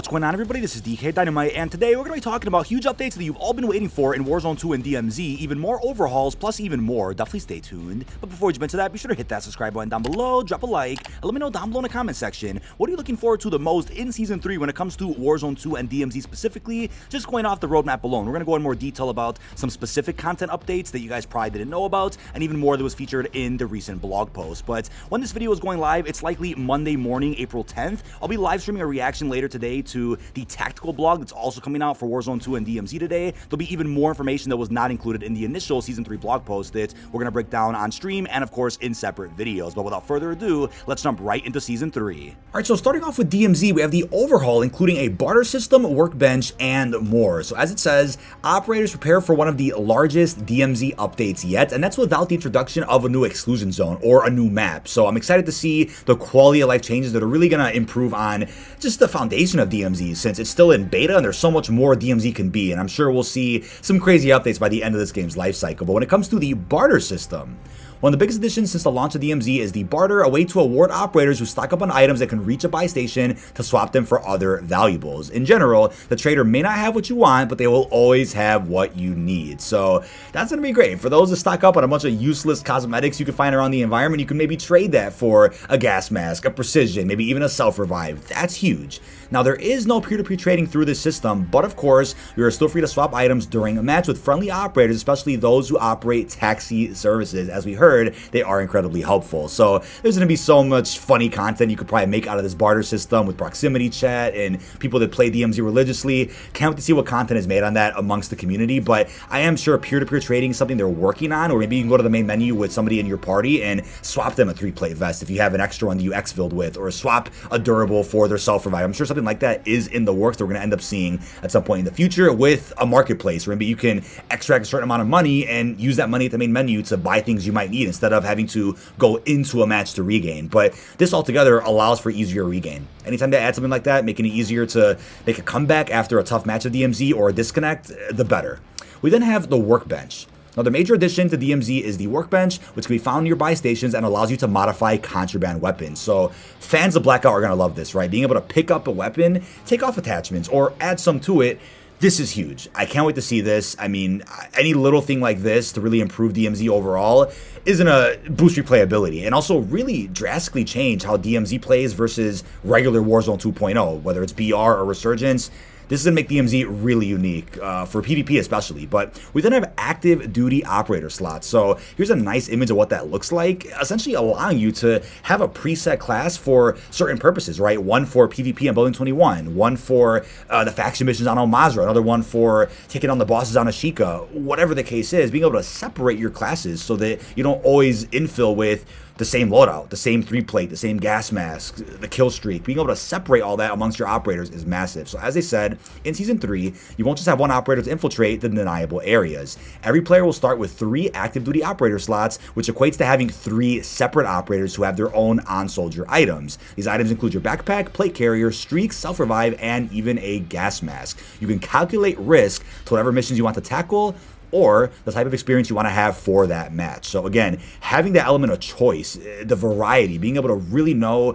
going on, everybody? This is dkdynamite, and today we're going to be talking about huge updates that you've all been waiting for in Warzone 2 and DMZ, even more overhauls, plus even more. Definitely stay tuned. But before we jump into that, be sure to hit that subscribe button down below, drop a like, and let me know down below in the comment section, what are you looking forward to the most in Season 3 when it comes to Warzone 2 and DMZ specifically, just going off the roadmap alone. We're going to go in more detail about some specific content updates that you guys probably didn't know about, and even more that was featured in the recent blog post. But when this video is going live, it's likely Monday morning, April 10th. I'll be live streaming a reaction later today to the tactical blog that's also coming out for Warzone 2 and DMZ today. There'll be even more information that was not included in the initial Season 3 blog post that we're going to break down on stream and, of course, in separate videos. But without further ado, let's jump right into Season 3. Alright, so starting off with DMZ, we have the Overhaul, including a barter system, workbench, and more. So as it says, operators prepare for one of the largest DMZ updates yet, and that's without the introduction of a new exclusion zone or a new map. So I'm excited to see the quality of life changes that are really going to improve on just the foundation of DMZ, since it's still in beta and there's so much more DMZ can be, and I'm sure we'll see some crazy updates by the end of this game's life cycle. But when it comes to the barter system, one of the biggest additions since the launch of DMZ is the Barter, a way to award operators who stock up on items that can reach a buy station to swap them for other valuables. In general, the trader may not have what you want, but they will always have what you need. So that's going to be great. For those that stock up on a bunch of useless cosmetics you can find around the environment, you can maybe trade that for a gas mask, a precision, maybe even a self-revive. That's huge. Now, there is no peer-to-peer trading through this system, but of course, you are still free to swap items during a match with friendly operators, especially those who operate taxi services. As we heard, they are incredibly helpful. So there's going to be so much funny content you could probably make out of this barter system with proximity chat and people that play DMZ religiously. Can't wait to see what content is made on that amongst the community, but I am sure peer-to-peer trading is something they're working on, or maybe you can go to the main menu with somebody in your party and swap them a 3-plate vest if you have an extra one that you exfilled with, or swap a durable for their self-revive. I'm sure something like that is in the works that we're going to end up seeing at some point in the future with a marketplace where maybe you can extract a certain amount of money and use that money at the main menu to buy things you might need instead of having to go into a match to regain. But this altogether allows for easier regain. Anytime they add something like that, making it easier to make a comeback after a tough match of DMZ or a disconnect, the better. We then have the Workbench. Now, the major addition to DMZ is the Workbench, which can be found near buy stations and allows you to modify contraband weapons. So fans of Blackout are going to love this, right? Being able to pick up a weapon, take off attachments, or add some to it. This is huge. I can't wait to see this. I mean, any little thing like this to really improve DMZ overall is going to boost replayability and also really drastically change how DMZ plays versus regular Warzone 2.0, whether it's BR or Resurgence. This is going to make DMZ really unique, for PvP especially. But we then have active duty operator slots. So here's a nice image of what that looks like, essentially allowing you to have a preset class for certain purposes, right? One for PvP on Building 21, one for the faction missions on Mazrah, another one for taking on the bosses on Ashika. Whatever the case is, being able to separate your classes so that you don't always infill with the same loadout, the same 3-plate, the same gas mask, the kill streak. Being able to separate all that amongst your operators is massive. So as I said, in Season 3, you won't just have one operator to infiltrate the deniable areas. Every player will start with 3 active duty operator slots, which equates to having 3 separate operators who have their own on-soldier items. These items include your backpack, plate carrier, streak, self-revive, and even a gas mask. You can calculate risk to whatever missions you want to tackle, or the type of experience you want to have for that match. So again, having the element of choice, the variety, being able to really know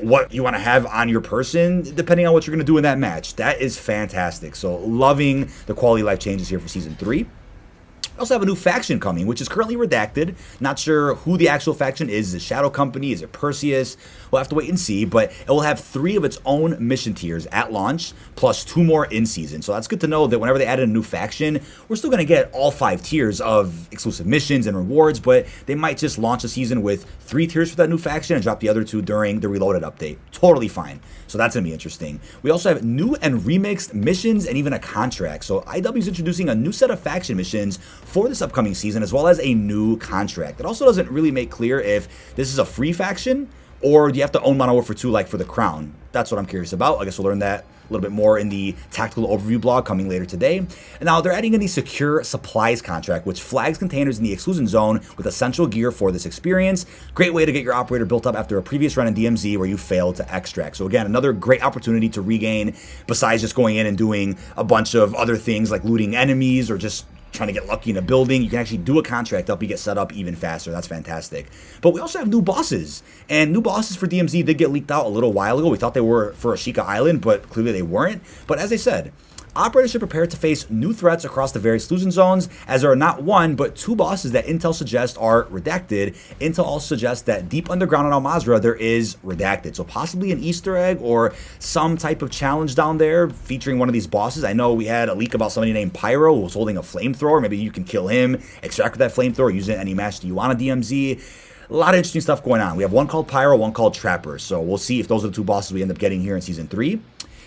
what you want to have on your person, depending on what you're going to do in that match, that is fantastic. So loving the quality of life changes here for Season 3. We also have a new faction coming, which is currently redacted. Not sure who the actual faction is. Is it Shadow Company? Is it Perseus? We'll have to wait and see, but it will have 3 of its own mission tiers at launch, plus 2 more in season. So that's good to know that whenever they add in a new faction, we're still going to get all 5 tiers of exclusive missions and rewards, but they might just launch a season with 3 tiers for that new faction and drop the other 2 during the Reloaded update. Totally fine. So that's going to be interesting. We also have new and remixed missions and even a contract. So IW is introducing a new set of faction missions for this upcoming season, as well as a new contract. It also doesn't really make clear if this is a free faction or do you have to own Modern Warfare 2 like for the Crown. That's what I'm curious about. I guess we'll learn that a little bit more in the tactical overview blog coming later today. And now they're adding in the secure supplies contract, which flags containers in the exclusion zone with essential gear for this experience. Great way to get your operator built up after a previous run in DMZ where you failed to extract. So again, another great opportunity to regain besides just going in and doing a bunch of other things like looting enemies or just trying to get lucky in a building, you can actually do a contract up, you get set up even faster. That's fantastic. But we also have new bosses, and new bosses for DMZ did get leaked out a little while ago. We thought they were for Ashika Island, but clearly they weren't. But as I said, operators should prepare to face new threats across the various exclusion zones, as there are not one, but two bosses that intel suggests are redacted. Intel also suggests that deep underground on Mazrah there is redacted. So possibly an Easter egg or some type of challenge down there featuring one of these bosses. I know we had a leak about somebody named Pyro who was holding a flamethrower. Maybe you can kill him, extract with that flamethrower, use it in any match that you want a DMZ. A lot of interesting stuff going on. We have one called Pyro, one called Trapper. So we'll see if those are the two bosses we end up getting here in Season 3.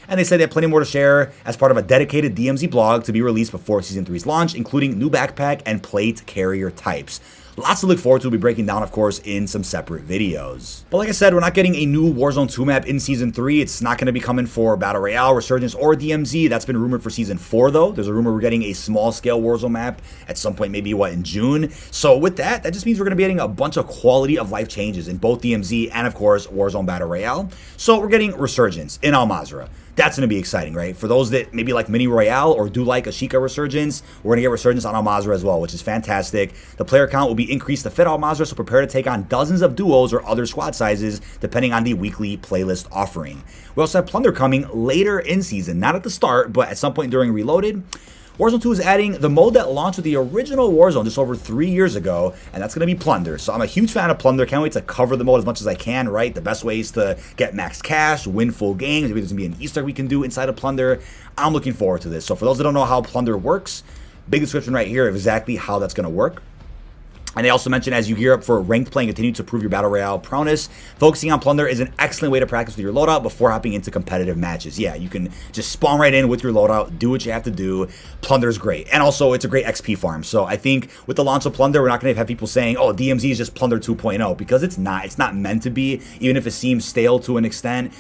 And they said they have plenty more to share as part of a dedicated DMZ blog to be released before Season 3's launch, including new backpack and plate carrier types. Lots to look forward to. We'll be breaking down, of course, in some separate videos. But like I said, we're not getting a new Warzone 2 map in Season 3. It's not going to be coming for Battle Royale, Resurgence, or DMZ. That's been rumored for Season 4, though. There's a rumor we're getting a small-scale Warzone map at some point, maybe, in June? So with that, that just means we're going to be getting a bunch of quality-of-life changes in both DMZ and, of course, Warzone Battle Royale. So we're getting Resurgence in Mazrah. That's going to be exciting, right? For those that maybe like Mini Royale or do like Ashika Resurgence, we're going to get Resurgence on Mazrah as well, which is fantastic. The player count will be increased to fit Mazrah, so prepare to take on dozens of duos or other squad sizes, depending on the weekly playlist offering. We also have Plunder coming later in season, not at the start, but at some point during Reloaded. Warzone 2 is adding the mode that launched with the original Warzone just over 3 years ago, and that's going to be Plunder. So I'm a huge fan of Plunder. Can't wait to cover the mode as much as I can, right? The best way is to get max cash, win full games. Maybe there's going to be an Easter egg we can do inside of Plunder. I'm looking forward to this. So for those that don't know how Plunder works, big description right here of exactly how that's going to work. And they also mentioned as you gear up for ranked play and continue to prove your Battle Royale prowess, focusing on Plunder is an excellent way to practice with your loadout before hopping into competitive matches. Yeah, you can just spawn right in with your loadout, do what you have to do. Plunder's great. And also, it's a great XP farm. So I think with the launch of Plunder, we're not going to have people saying, oh, DMZ is just Plunder 2.0, because it's not. It's not meant to be, even if it seems stale to an extent.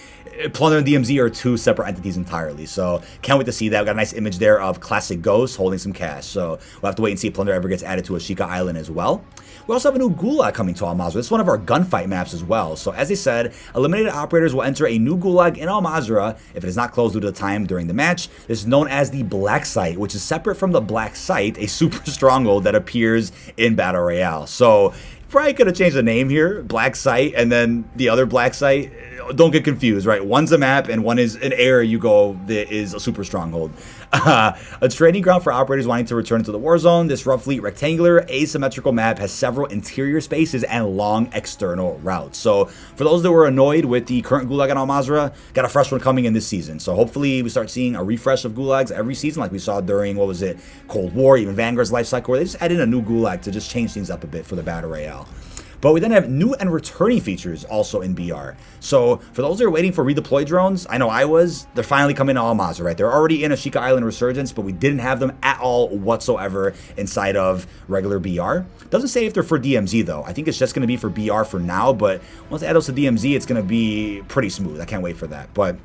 Plunder and DMZ are two separate entities entirely, so can't wait to see that. We got a nice image there of Classic Ghost holding some cash, so we'll have to wait and see if Plunder ever gets added to Ashika Island as well. We also have a new Gulag coming to Mazrah. This is one of our gunfight maps as well. So as they said, eliminated operators will enter a new Gulag in Mazrah if it is not closed due to the time during the match. This is known as the Black Site, which is separate from the Black Site, a super stronghold that appears in Battle Royale. So probably could have changed the name here, Black Site, and then the other Black Site. Don't get confused, right? One's a map and one is an area you go that is a super stronghold. A training ground for operators wanting to return to the Warzone. This roughly rectangular, asymmetrical map has several interior spaces and long external routes. So for those that were annoyed with the current Gulag on Mazrah, got a fresh one coming in this season. So hopefully we start seeing a refresh of Gulags every season like we saw during, what was it, Cold War, even Vanguard's life cycle, where they just add in a new Gulag to just change things up a bit for the Battle Royale. But we then have new and returning features also in BR. So for those that are waiting for redeploy drones, I know I was, they're finally coming to Mazrah, right? They're already in Ashika Island Resurgence, but we didn't have them at all whatsoever inside of regular BR. Doesn't say if they're for DMZ though. I think it's just going to be for BR for now, but once they add those to DMZ, it's going to be pretty smooth. I can't wait for that. But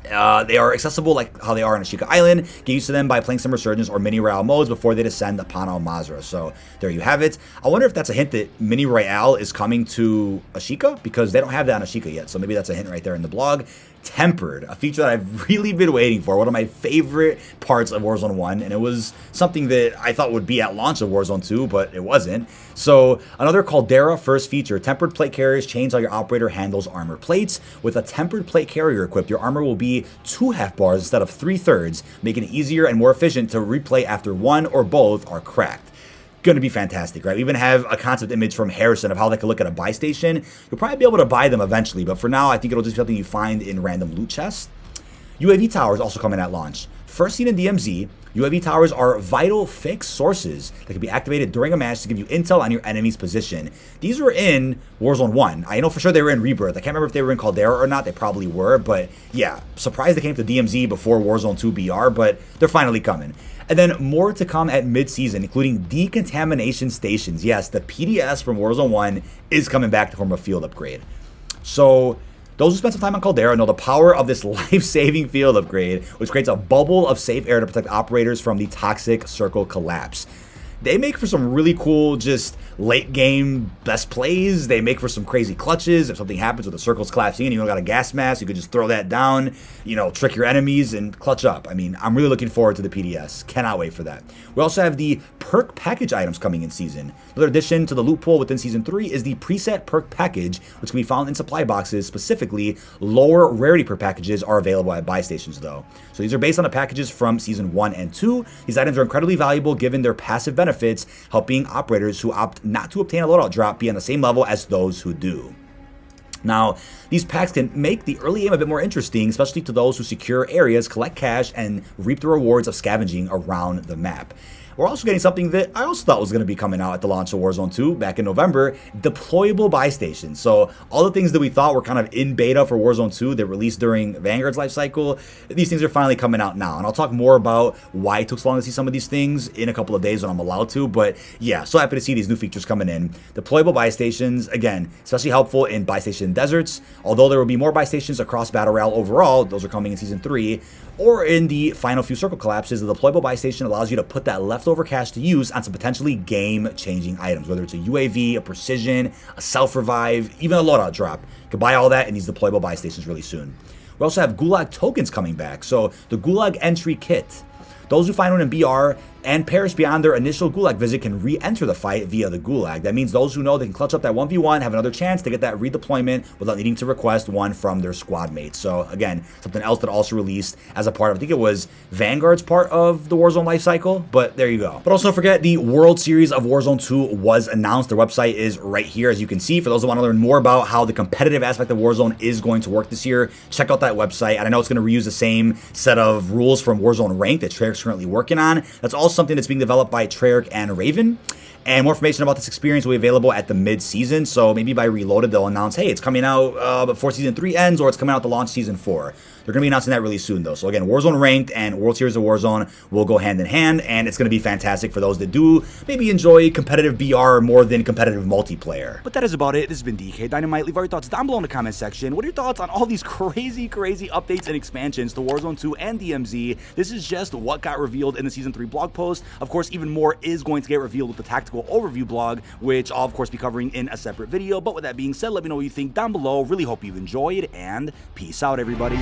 they are accessible like how they are on Ashika Island. Get used to them by playing some Resurgence or Mini Royale modes before they descend upon Mazrah. So there you have it. I wonder if that's a hint that Mini Royale is coming to Ashika, because they don't have that on Ashika yet. So maybe that's a hint right there in the blog. Tempered, a feature that I've really been waiting for, one of my favorite parts of Warzone 1, and it was something that I thought would be at launch of Warzone 2, but it wasn't. So another Caldera first feature, tempered plate carriers change how your operator handles armor plates. With a tempered plate carrier equipped, your armor will be 2 half bars instead of 3/3, making it easier and more efficient to replay after one or both are cracked. Going to be fantastic, right? We even have a concept image from Harrison of how they could look at a buy station. You'll probably be able to buy them eventually, but for now, I think it'll just be something you find in random loot chests. UAV towers also coming at launch. First seen in DMZ, UAV towers are vital fixed sources that can be activated during a match to give you intel on your enemy's position. These were in Warzone 1. I know for sure they were in Rebirth. I can't remember if they were in Caldera or not. They probably were, but yeah, surprised they came to DMZ before Warzone 2 BR, but they're finally coming. And then more to come at mid-season, including decontamination stations. Yes, the PDS from Warzone 1 is coming back to form a field upgrade. So those who spent some time on Caldera know the power of this life-saving field upgrade, which creates a bubble of safe air to protect operators from the toxic circle collapse. they make for some really cool, just late game best plays. They make for some crazy clutches. If something happens with the circles collapsing and you don't got a gas mask, you could just throw that down, you know, trick your enemies and clutch up. I mean, I'm really looking forward to the PDS. Cannot wait for that. We also have the perk package items coming in season. Another addition to the loot pool within season 3 is the preset perk package, which can be found in supply boxes. Specifically, lower rarity perk packages are available at buy stations though. So these are based on the packages from season 1 and 2. These items are incredibly valuable given their passive benefits, helping operators who opt not to obtain a loadout drop be on the same level as those who do. Now, these packs can make the early game a bit more interesting, especially to those who secure areas, collect cash, and reap the rewards of scavenging around the map. We're also getting something that I also thought was going to be coming out at the launch of Warzone 2 back in November, deployable buy stations. So all the things that we thought were kind of in beta for Warzone 2 that released during Vanguard's life cycle, these things are finally coming out now. And I'll talk more about why it took so long to see some of these things in a couple of days when I'm allowed to. But yeah, so happy to see these new features coming in. Deployable buy stations, again, especially helpful in buy station deserts. Although there will be more buy stations across Battle Royale overall, those are coming in Season 3, or in the final few circle collapses, the deployable buy station allows you to put that leftover cash to use on some potentially game-changing items, whether it's a UAV, a precision, a self-revive, even a loadout drop. You can buy all that in these deployable buy stations really soon. We also have Gulag tokens coming back. So the Gulag entry kit. Those who find one in BR and perish beyond their initial Gulag visit can re-enter the fight via the Gulag. That means those who know they can clutch up that 1v1 have another chance to get that redeployment without needing to request one from their squad mates. So again, something else that also released as a part of, I think it was Vanguard's part of the Warzone lifecycle, but there you go. But also don't forget, the World Series of Warzone 2 was announced. Their website is right here, as you can see. For those who want to learn more about how the competitive aspect of Warzone is going to work this year, check out that website. And I know it's going to reuse the same set of rules from Warzone Ranked that Treyarch's currently working on. That's also something that's being developed by Treyarch and Raven. And more information about this experience will be available at the mid-season. So maybe by Reloaded, they'll announce, hey, it's coming out before Season 3 ends, or it's coming out to launch Season 4. They're going to be announcing that really soon, though. So again, Warzone Ranked and World Series of Warzone will go hand in hand, and it's going to be fantastic for those that do maybe enjoy competitive BR more than competitive multiplayer. But that is about it. This has been dkdynamite. Leave all your thoughts down below in the comment section. What are your thoughts on all these crazy updates and expansions to Warzone 2 and DMZ? This is just what got revealed in the Season 3 blog post. Of course, even more is going to get revealed with the tactical overview blog, which I'll, of course, be covering in a separate video. But with that being said, let me know what you think down below. Really hope you've enjoyed, and peace out, everybody.